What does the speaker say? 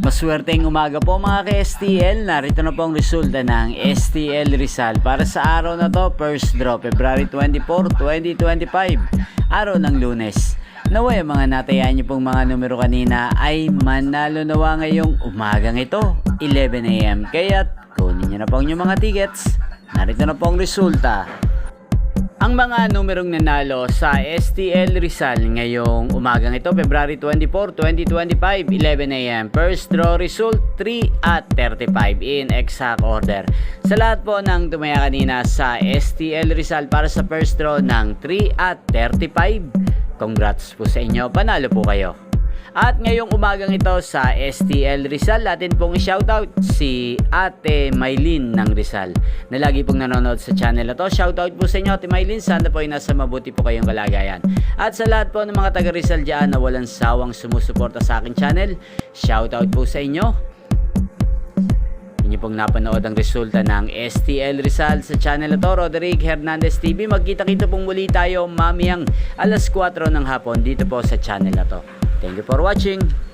Maswerteng umaga po mga ka-STL. Narito na po ang resulta ng STL Rizal para sa araw na to. First draw, February 24, 2025, araw ng Lunes. Naway mga natayaan niyo pong mga numero kanina ay manalo nawa ngayong umagang ito, 11 AM. Kaya kunin niyo na po ang inyong mga tickets. Narito na po ang resulta. Ang mga numerong nanalo sa STL Rizal ngayong umagang ito, February 24, 2025, 11 AM. First draw result, 3 at 35 in exact order. Sa lahat po ng tumaya kanina sa STL Rizal para sa first draw ng 3 at 35, congrats po sa inyo, panalo po kayo. At ngayong umagang ito sa STL Rizal, atin pong shoutout si Ate Maylin ng Rizal na lagi pong nanonood sa channel na to. Shoutout po sa inyo Ate Maylin, sana po ay nasa mabuti po kayong kalagayan. At sa lahat po ng mga taga Rizal dyan na walang sawang sumusuporta sa aking channel, shoutout po sa inyo. Inyo pong napanood ang resulta ng STL Rizal sa channel na to, Roderick Hernandez TV. Magkita-kita pong muli tayo mamayang alas 4 ng hapon dito po sa channel na to. Thank you for watching.